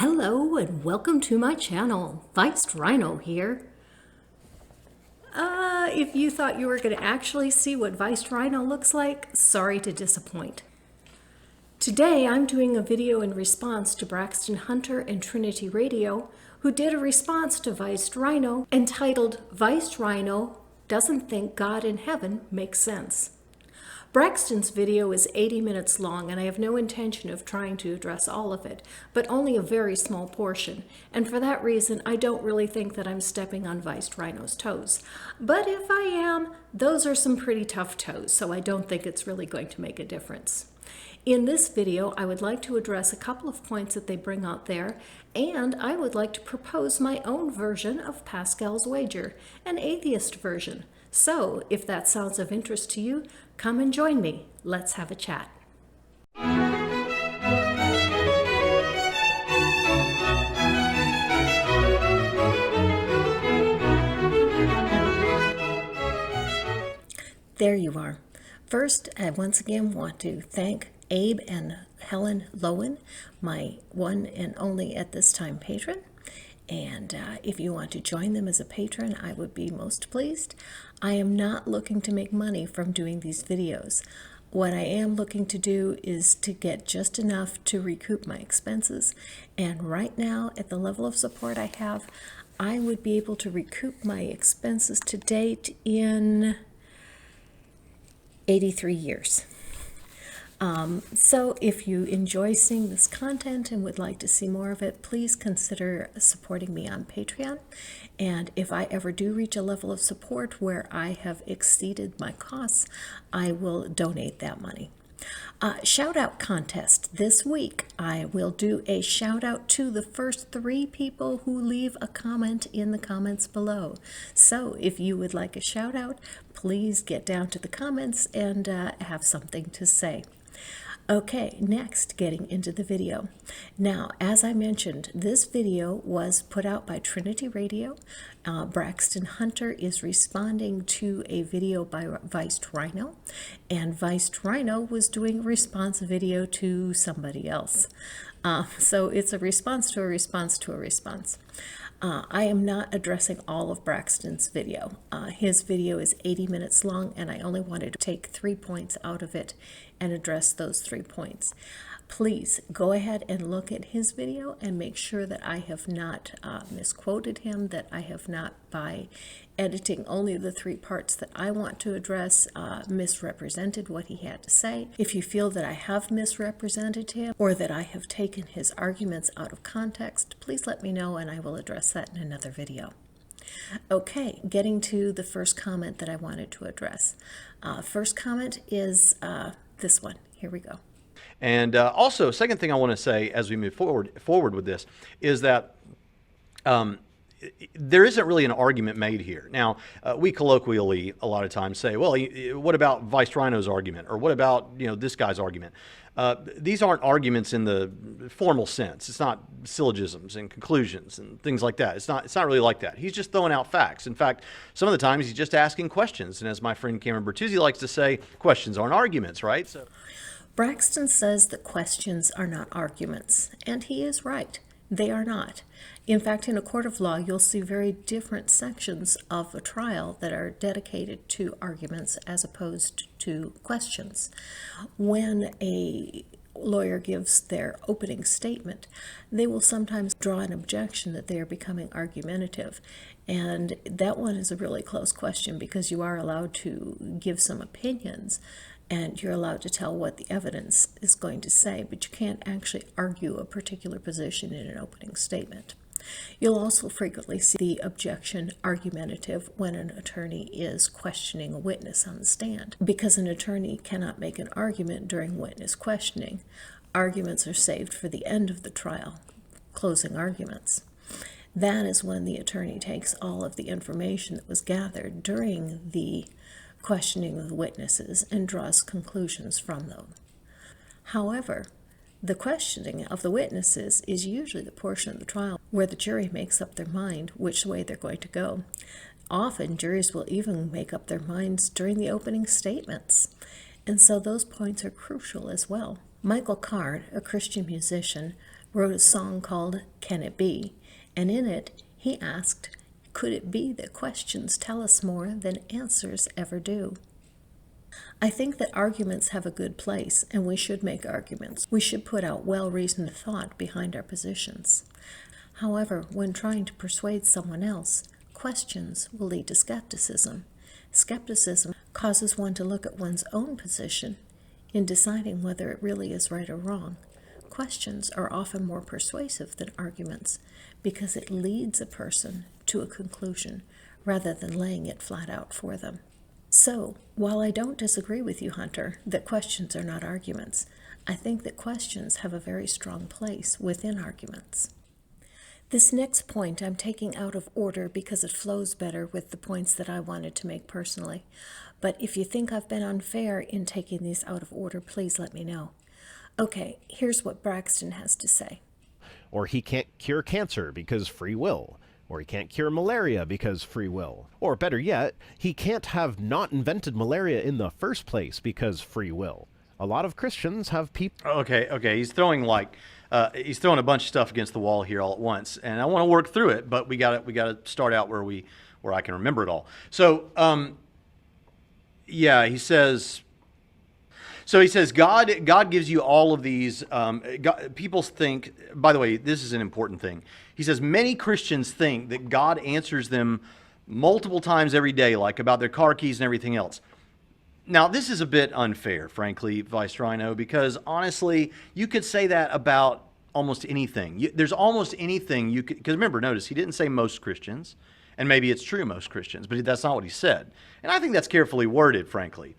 Hello and welcome to my channel. Viced Rhino here. If you thought you were going to actually see what Viced Rhino looks like, sorry to disappoint. Today I'm doing a video in response to Braxton Hunter and Trinity Radio, who did a response to Viced Rhino entitled Viced Rhino Doesn't Think God in Heaven Makes Sense. Braxton's video is 80 minutes long, and I have no intention of trying to address all of it, but only a very small portion. And for that reason, I don't really think that I'm stepping on Viced Rhino's toes. But if I am, those are some pretty tough toes, so I don't think it's really going to make a difference. In this video, I would like to address a couple of points that they bring out there, and I would like to propose my own version of Pascal's wager, an atheist version. So, if that sounds of interest to you, come and join me. Let's have a chat. There you are. First, I once again want to thank Abe and Helen Lowen, my one and only at this time patron. And if you want to join them as a patron, I would be most pleased. I am not looking to make money from doing these videos. What I am looking to do is to get just enough to recoup my expenses. And right now, at the level of support I have, I would be able to recoup my expenses to date in 83 years. So if you enjoy seeing this content and would like to see more of it, please consider supporting me on Patreon. And if I ever do reach a level of support where I have exceeded my costs, I will donate that money. Shout out contest. This week I will do a shout out to the first 3 people who leave a comment in the comments below. So if you would like a shout out, please get down to the comments and have something to say. Okay, next, getting into the video. Now, as I mentioned, this video was put out by Trinity Radio. Braxton Hunter is responding to a video by Viced Rhino, and Viced Rhino was doing a response video to somebody else. So it's a response to a response to a response. I am not addressing all of Braxton's video. His video is 80 minutes long, and I only wanted to take 3 points out of it and address those 3 points. Please go ahead and look at his video and make sure that I have not misquoted him, that I have not, by editing only the 3 parts that I want to address, misrepresented what he had to say. If you feel that I have misrepresented him or that I have taken his arguments out of context, please let me know and I will address that in another video. Okay, getting to the first comment that I wanted to address. First comment is this one. Here we go. And also, second thing I want to say as we move forward with this is that there isn't really an argument made here. Now, we colloquially a lot of times say, well, what about Viced Rhino's argument? Or what about, this guy's argument? These aren't arguments in the formal sense. It's not syllogisms and conclusions and things like that. It's not really like that. He's just throwing out facts. In fact, some of the times he's just asking questions. And as my friend Cameron Bertuzzi likes to say, questions aren't arguments, right? So Braxton says that questions are not arguments, and he is right. They are not. In fact, in a court of law, you'll see very different sections of a trial that are dedicated to arguments as opposed to questions. When a lawyer gives their opening statement, they will sometimes draw an objection that they are becoming argumentative. And that one is a really close question because you are allowed to give some opinions and you're allowed to tell what the evidence is going to say, but you can't actually argue a particular position in an opening statement. You'll also frequently see the objection argumentative when an attorney is questioning a witness on the stand, because an attorney cannot make an argument during witness questioning. Arguments are saved for the end of the trial, closing arguments. That is when the attorney takes all of the information that was gathered during the questioning of the witnesses and draws conclusions from them. However, the questioning of the witnesses is usually the portion of the trial where the jury makes up their mind which way they're going to go. Often, juries will even make up their minds during the opening statements, and so those points are crucial as well. Michael Card, a Christian musician, wrote a song called Can It Be? And in it, he asked, could it be that questions tell us more than answers ever do? I think that arguments have a good place, and we should make arguments. We should put out well-reasoned thought behind our positions. However, when trying to persuade someone else, questions will lead to skepticism. Skepticism causes one to look at one's own position in deciding whether it really is right or wrong. Questions are often more persuasive than arguments because it leads a person to a conclusion rather than laying it flat out for them. So, while I don't disagree with you, Hunter, that questions are not arguments, I think that questions have a very strong place within arguments. This next point I'm taking out of order because it flows better with the points that I wanted to make personally. But if you think I've been unfair in taking these out of order, please let me know. Okay, here's what Braxton has to say. Or he can't cure cancer because free will. Or he can't cure malaria because free will. Or better yet, he can't have not invented malaria in the first place because free will. A lot of Christians have people... Okay, he's throwing a bunch of stuff against the wall here all at once, and I want to work through it, but we got to start out where I can remember it all. So, he says... So he says, God gives you all of these, people think, by the way, this is an important thing. He says, many Christians think that God answers them multiple times every day, like about their car keys and everything else. Now, this is a bit unfair, frankly, Vice Rhino, because honestly, you could say that about almost anything. There's almost anything you could, because remember, notice, he didn't say most Christians, and maybe it's true most Christians, but that's not what he said. And I think that's carefully worded, frankly.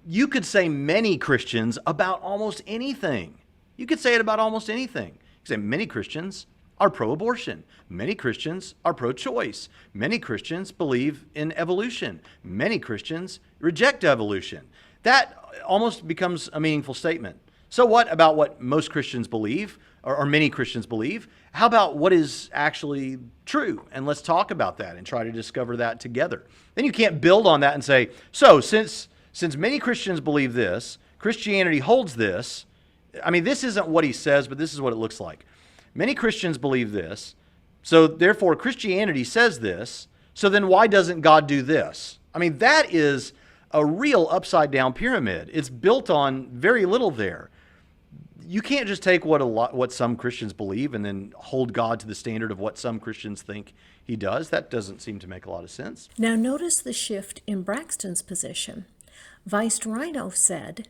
You could say many Christians about almost anything. You could say it about almost anything. You could say many Christians are pro-abortion. Many Christians are pro-choice. Many Christians believe in evolution. Many Christians reject evolution. That almost becomes a meaningful statement. So what about what most Christians believe, or many Christians believe? How about what is actually true? And let's talk about that and try to discover that together. Then you can't build on that and say, so since many Christians believe this, Christianity holds this. I mean, this isn't what he says, but this is what it looks like. Many Christians believe this, so therefore Christianity says this, so then why doesn't God do this? I mean, that is a real upside-down pyramid. It's built on very little there. You can't just take what some Christians believe and then hold God to the standard of what some Christians think he does. That doesn't seem to make a lot of sense. Now notice the shift in Braxton's position. Vice Rhino said,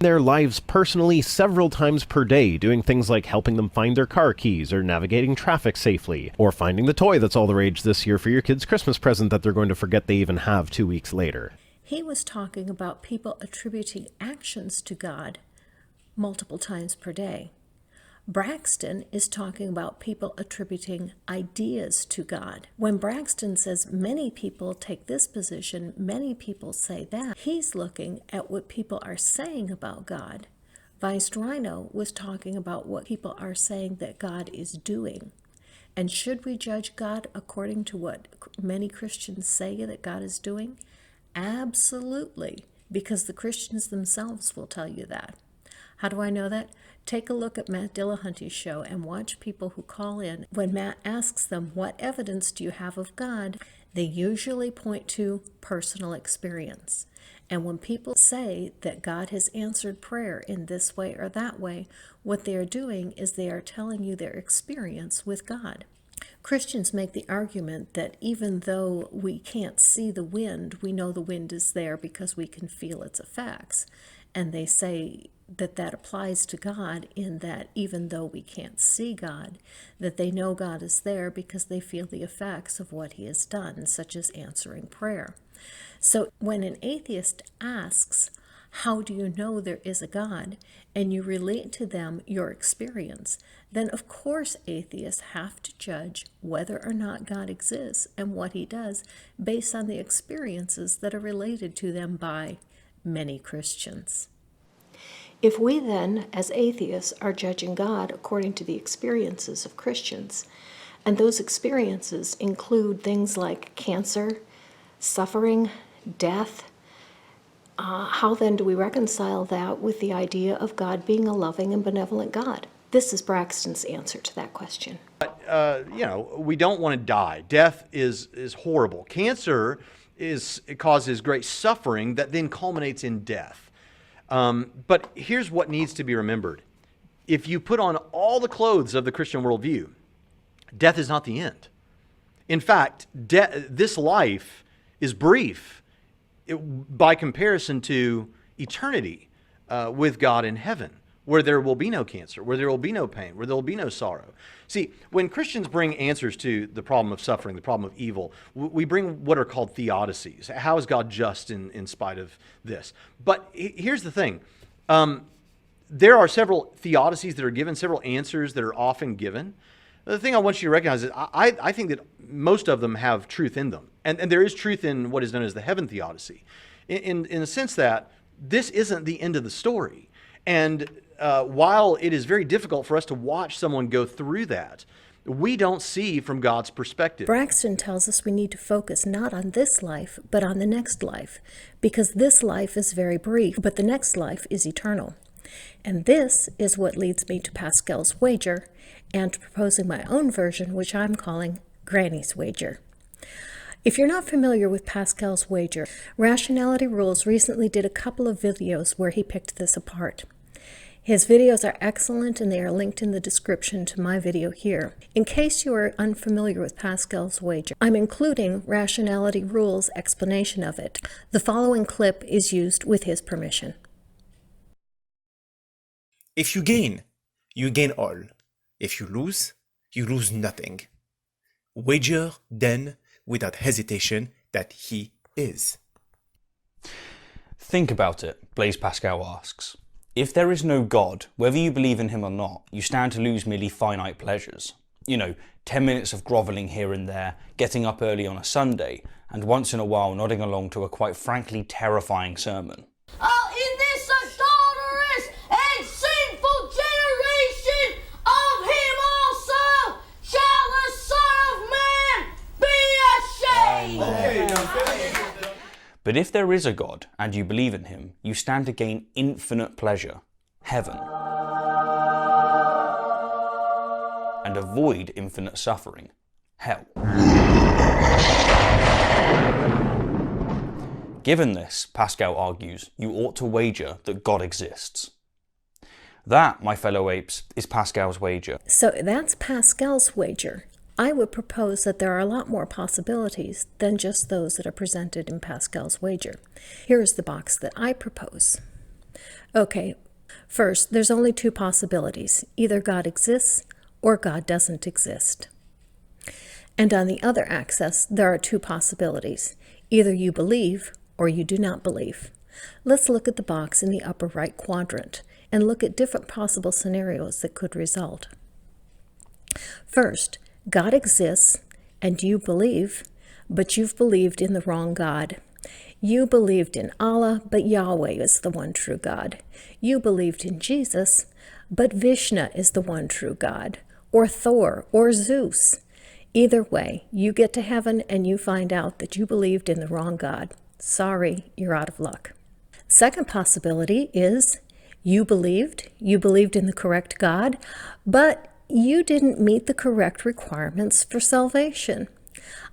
their lives personally several times per day, doing things like helping them find their car keys or navigating traffic safely, or finding the toy that's all the rage this year for your kid's Christmas present that they're going to forget they even have 2 weeks later. He was talking about people attributing actions to God multiple times per day. Braxton is talking about people attributing ideas to God. When Braxton says many people take this position, many people say that, he's looking at what people are saying about God. Vice Rhino was talking about what people are saying that God is doing. And should we judge God according to what many Christians say that God is doing? Absolutely, because the Christians themselves will tell you that. How do I know that? Take a look at Matt Dillahunty's show and watch people who call in. When Matt asks them, what evidence do you have of God? They usually point to personal experience. And when people say that God has answered prayer in this way or that way, what they are doing is they are telling you their experience with God. Christians make the argument that even though we can't see the wind, we know the wind is there because we can feel its effects. And they say that applies to God in that even though we can't see God, that they know God is there because they feel the effects of what he has done, such as answering prayer. So when an atheist asks, how do you know there is a God, and you relate to them your experience, then of course atheists have to judge whether or not God exists and what he does based on the experiences that are related to them by many Christians. If we then, as atheists, are judging God according to the experiences of Christians, and those experiences include things like cancer, suffering, death, How then do we reconcile that with the idea of God being a loving and benevolent God? This is Braxton's answer to that question. We don't want to die. Death is horrible. Cancer it causes great suffering that then culminates in death. But here's what needs to be remembered. If you put on all the clothes of the Christian worldview, death is not the end. In fact, this life is brief by comparison to eternity with God in heaven, where there will be no cancer, where there will be no pain, where there will be no sorrow. See, when Christians bring answers to the problem of suffering, the problem of evil, we bring what are called theodicies. How is God just in spite of this? But here's the thing. There are several theodicies that are given, several answers that are often given. The thing I want you to recognize is I think that most of them have truth in them. And there is truth in what is known as the heaven theodicy, in the sense that this isn't the end of the story. And while it is very difficult for us to watch someone go through that, we don't see from God's perspective. Braxton tells us we need to focus not on this life, but on the next life, because this life is very brief, but the next life is eternal. And this is what leads me to Pascal's wager and to proposing my own version, which I'm calling Granny's wager. If you're not familiar with Pascal's wager, Rationality Rules recently did a couple of videos where he picked this apart. His videos are excellent and they are linked in the description to my video here. In case you are unfamiliar with Pascal's wager, I'm including Rationality Rules' explanation of it. The following clip is used with his permission. If you gain all. If you lose nothing. Wager, then, without hesitation, that he is. Think about it, Blaise Pascal asks. If there is no God, whether you believe in him or not, you stand to lose merely finite pleasures. 10 minutes of grovelling here and there, getting up early on a Sunday, and once in a while nodding along to a quite frankly terrifying sermon. Oh, in this adulterous and sinful generation, of him also shall the Son of Man be ashamed. But if there is a God, and you believe in him, you stand to gain infinite pleasure, heaven, and avoid infinite suffering, hell. Given this, Pascal argues, you ought to wager that God exists. That, my fellow apes, is Pascal's wager. So that's Pascal's wager. I would propose that there are a lot more possibilities than just those that are presented in Pascal's wager. Here's the box that I propose. Okay, first, there's only two possibilities. Either God exists or God doesn't exist. And on the other axis, there are two possibilities. Either you believe or you do not believe. Let's look at the box in the upper right quadrant and look at different possible scenarios that could result. First, God exists and you believe, but you've believed in the wrong God. You believed in Allah, but Yahweh is the one true God. You believed in Jesus, but Vishnu is the one true God, or Thor, or Zeus. Either way, you get to heaven and you find out that you believed in the wrong God. Sorry, you're out of luck. Second possibility is you believed in the correct God, but you didn't meet the correct requirements for salvation.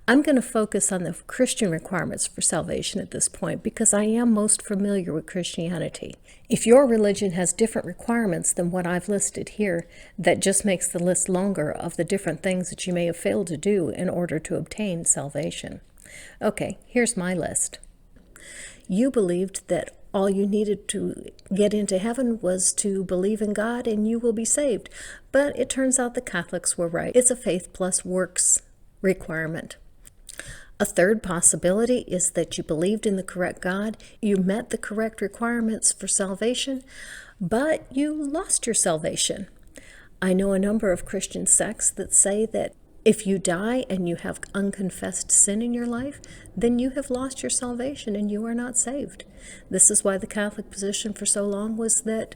I'm going to focus on the Christian requirements for salvation at this point because I am most familiar with Christianity. If your religion has different requirements than what I've listed here, that just makes the list longer of the different things that you may have failed to do in order to obtain salvation. Okay, here's my list. You believed that all you needed to get into heaven was to believe in God and you will be saved. But it turns out the Catholics were right. It's a faith plus works requirement. A third possibility is that you believed in the correct God, you met the correct requirements for salvation, but you lost your salvation. I know a number of Christian sects that say that if you die and you have unconfessed sin in your life, then you have lost your salvation and you are not saved. This is why the Catholic position for so long was that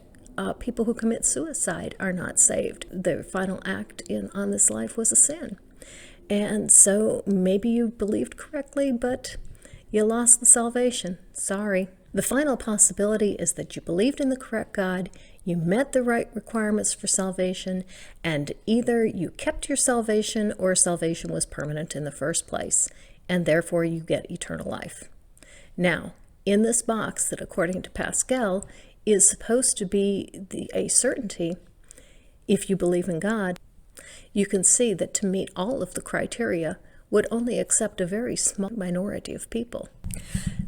people who commit suicide are not saved. Their final act on this life was a sin. And so maybe you believed correctly, but you lost the salvation. Sorry. The final possibility is that you believed in the correct God, you met the right requirements for salvation, and either you kept your salvation or salvation was permanent in the first place, and therefore you get eternal life. Now, in this box that, according to Pascal, is supposed to be a certainty, if you believe in God, you can see that to meet all of the criteria would only accept a very small minority of people.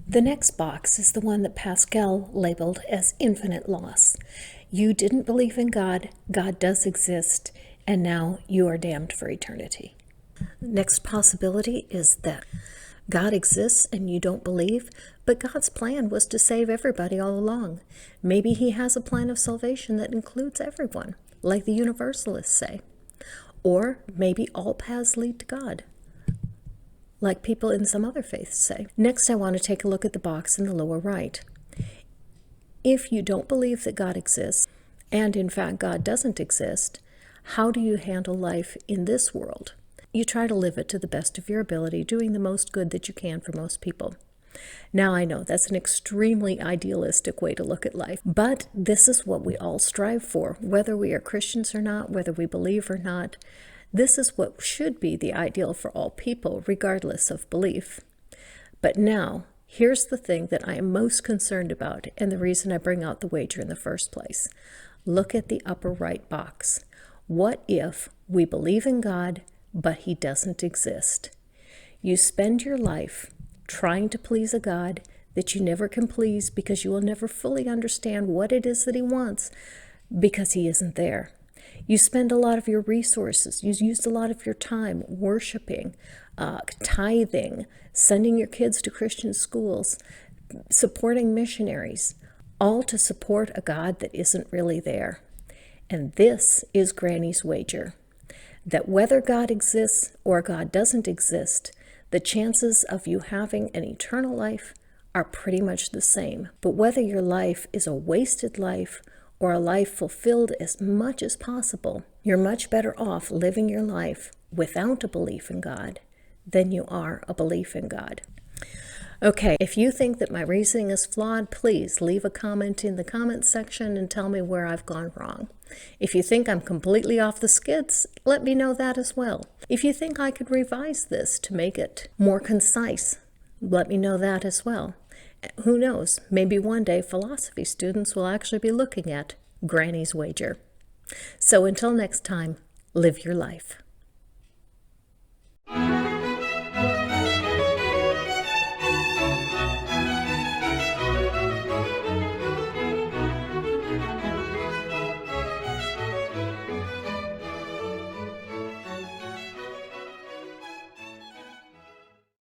The next box is the one that Pascal labeled as infinite loss. You didn't believe in God, God does exist, and now you are damned for eternity. Next possibility is that God exists and you don't believe, but God's plan was to save everybody all along. Maybe he has a plan of salvation that includes everyone, like the Universalists say. Or maybe all paths lead to God, like people in some other faiths say. Next, I want to take a look at the box in the lower right. If you don't believe that God exists, and in fact God doesn't exist, how do you handle life in this world? You try to live it to the best of your ability, doing the most good that you can for most people. Now, I know that's an extremely idealistic way to look at life, but this is what we all strive for, whether we are Christians or not, whether we believe or not. This is what should be the ideal for all people, regardless of belief. But now, here's the thing that I am most concerned about, and the reason I bring out the wager in the first place. Look at the upper right box. What if we believe in God, but he doesn't exist? You spend your life trying to please a God that you never can please because you will never fully understand what it is that he wants because he isn't there. You spend a lot of your resources, you use a lot of your time worshiping, tithing, sending your kids to Christian schools, supporting missionaries, all to support a God that isn't really there. And this is Granny's wager, that whether God exists or God doesn't exist, the chances of you having an eternal life are pretty much the same. But whether your life is a wasted life or a life fulfilled as much as possible, you're much better off living your life without a belief in God than you are a belief in God. Okay, if you think that my reasoning is flawed, please leave a comment in the comment section and tell me where I've gone wrong. If you think I'm completely off the skids, let me know that as well. If you think I could revise this to make it more concise, let me know that as well. Who knows, maybe one day philosophy students will actually be looking at Granny's wager. So until next time, live your life.